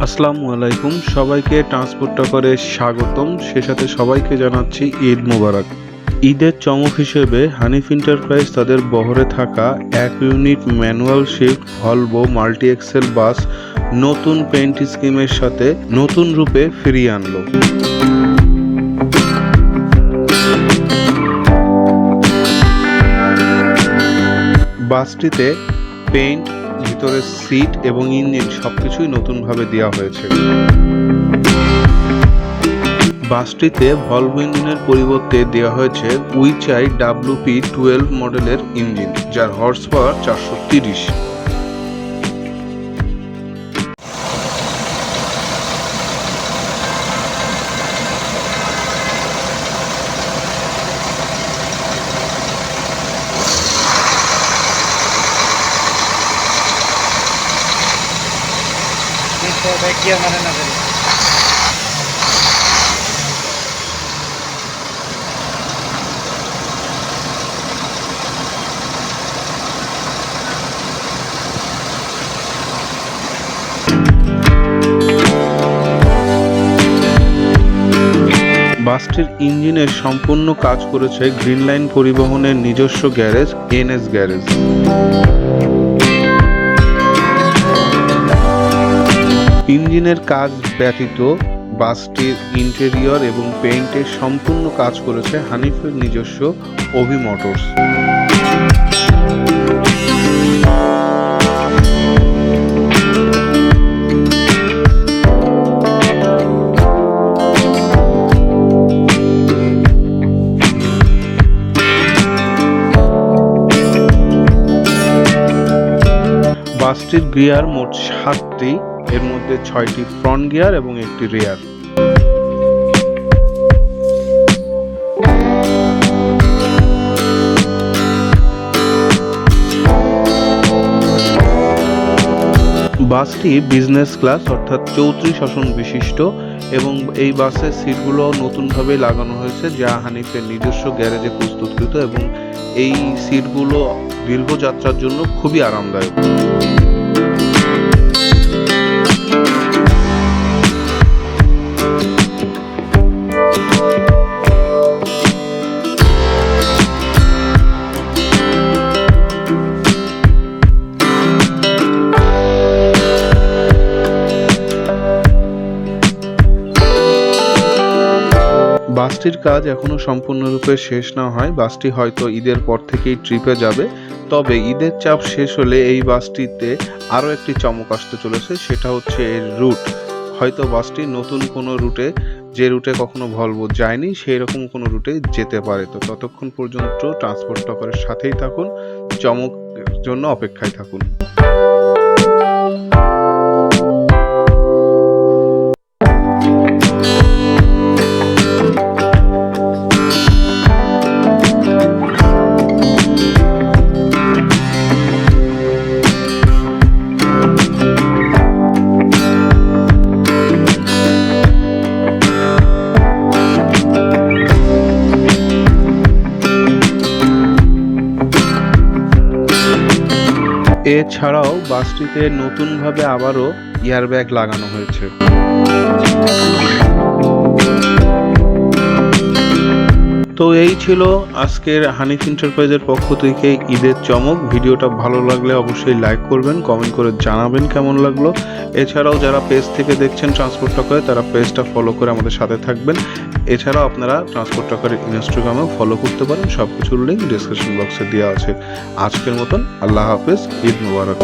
আসসালামু আলাইকুম, সবাইকে ট্রান্সপোর্টটা করে স্বাগতম। সে সাথে সবাইকে জানাচ্ছি ঈদ মোবারক। ঈদের চমক হিসেবে হানিফ এন্টারপ্রাইজ তাদের বহরে থাকা 1 unit manual shift Volvo multi Excel বাস নতুন পেইন্ট স্কিমের সাথে নতুন রূপে ফিরিয়ে আনলো। বাসটিতে পেইন্ট, ভিতরের সিট এবং ইঞ্জিন সবকিছুই নতুনভাবে দেওয়া হয়েছে। বাসটিতে ভলভো ইঞ্জিনের পরিবর্তে দেওয়া হয়েছে wechai WP12 মডেলের ইঞ্জিন, যার হর্স পাওয়ার 430। বাসটির ইঞ্জিনের সম্পূর্ণ কাজ করেছে গ্রিন লাইন পরিবহনের নিজস্ব গ্যারেজ NS গ্যারেজ। ইঞ্জিনের কাজ ব্যতীত বাসটির ইন্টেরিয়র এবং পেইন্টের সম্পূর্ণ কাজ করেছে হানিফের নিজস্ব অভি মোটরস। বাসটির গিয়ার মোট 7টি, এর মধ্যে 6টি ফ্রন্ট গিয়ার এবং একটি রিয়ার। বাসটি বিজনেস ক্লাস অর্থাৎ 34 আসন বিশিষ্ট এবং এই বাসের সিটগুলো নতুনভাবে লাগানো হয়েছে, যা হানিফের নিজস্ব গ্যারেজে প্রস্তুতকৃত এবং এই সিটগুলো দীর্ঘ যাত্রার জন্য খুবই আরামদায়ক। বাসটির কাজ এখনো সম্পূর্ণরূপে শেষ না হয়। বাসটি হয়তো ঈদের পর থেকেই ট্রিপে যাবে, তবে ঈদের চাপ শেষ হলে এই বাসটিতে আরও একটি চমক আসতে চলেছে, সেটা হচ্ছে এর রুট। হয়তো বাসটি নতুন কোনো রুটে, যে রুটে কখনো ভলভো যায়নি সেই রকম কোনো রুটে যেতে পারে। তো ততক্ষণ পর্যন্ত ট্রান্সপোর্ট টকারের সাথেই থাকুন, চমকের জন্য অপেক্ষায় থাকুন। এছাড়াও বাসটিতে নতুনভাবে আবারও এয়ারব্যাগ লাগানো হয়েছে। তো এই ছিল আজকের হানিফ এন্টারপ্রাইজের পক্ষ থেকে ঈদের চমক। ভিডিওটা ভালো লাগলে অবশ্যই লাইক করবেন, কমেন্ট করে জানাবেন কেমন লাগলো। এছাড়াও যারা পেজ থেকে দেখছেন ট্রান্সপোর্ট টকারে, তারা পেজটা ফলো করে আমাদের সাথে থাকবেন। এছাড়াও আপনারা ট্রান্সপোর্ট টকারের ইনস্টাগ্রামেও ফলো করতে পারেন, সব কিছুর লিঙ্ক ডিসক্রিপশন বক্সে দেওয়া আছে। আজকের মতন আল্লাহ হাফেজ, ঈদ মোবারক।